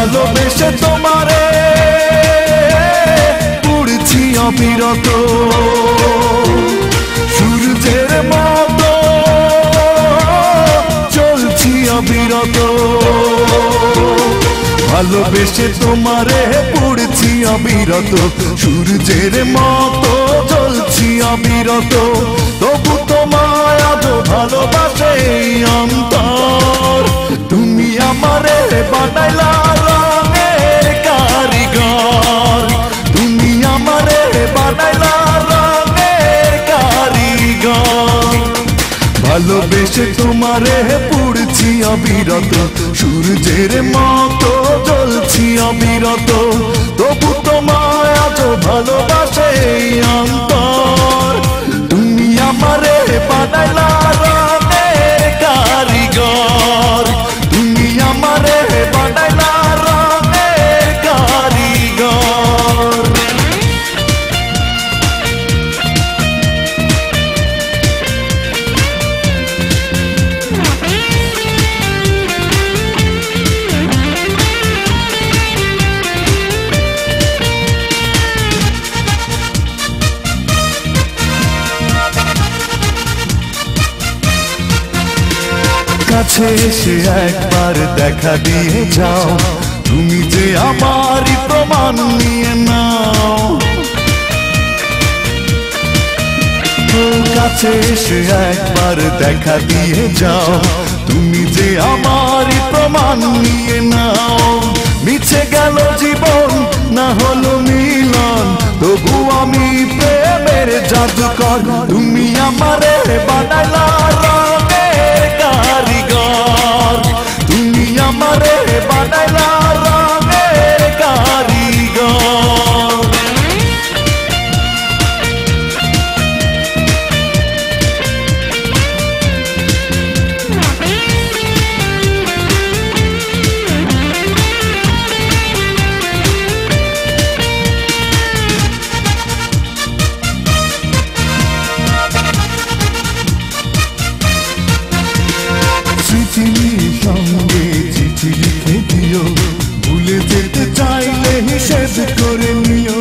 ভালোবেসে তোমারে পুড়ছি অবিরত সূর্যের মতো চলছি অবিরত ভালোবেসে তোমারে পুড়ছি অবিরত সূর্যের মতো চলছি অবিরত তবু তোমায় আজ ভালোবাসে অন্তর তুমি আমারে বানাইলা রঙের কারিগর তুমি আমারে বানাইলা রঙের কারিগর ভালোবেসে তোমারে পুড়ছি অবিরত সূর্যের মতো জ্বলছি অবিরত তবু তোমায় আজ ভালোবাসে অন্তর তুমি আমারে বানাইলা রঙের কারিগর তুমি আমারে বানাইলা রঙের কারিগর কাছে এসে একবার দেখা দিয়ে যাও তুমি যে আমারই প্রমাণ নিয়ে নাও কাছে এসে একবার দেখা দিয়ে যাও তুমি যে আমারই প্রমাণ নিয়ে নাও মিছে গেল জীবন না হলো মিলন তবু আমি প্রেমের জাদুকর তুমি আমারে বানাইলা রঙের কারিগর তুমি আমারে বানাইলা রঙের কারিগর সঙ্গে চিঠি লিখে দিও ভুলে যেতে চাইলে হিসেব করে নিও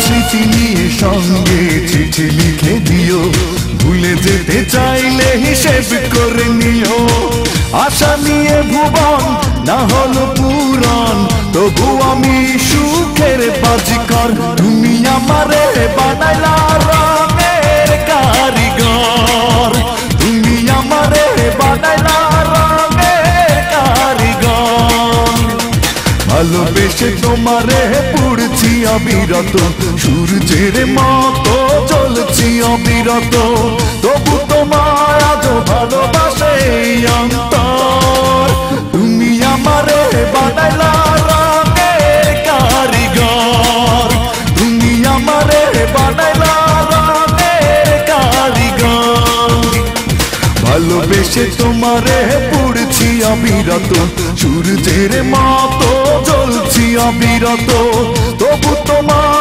স্মৃতি নিয়ে সঙ্গে চিঠি লিখে দিও ভুলে যেতে চাইলে হিসেব করে নিও আশা নিয়ে ভুবন না হলো পুরাণ তবু আমি সুখের বাজিকর তুমি আমারে বানাইলা রঙের কারিগর তুমি আমারে বানাইলা রঙের কারিগর ভালোবেসে তোমারে পুড়ছি অবিরত সূর্যের মতো চলছি অবিরত তবু তোমায় আজ ভালোবাসে অন্তর তুমি আমারে বানাইলা রঙের কারিগর তুমি আমারে বানাইলা রঙের কারিগর ভালোবেসে তোমারে পুড়ছি অবিরত সূর্যের মতো জ্বলছি অবিরত তবু তোমার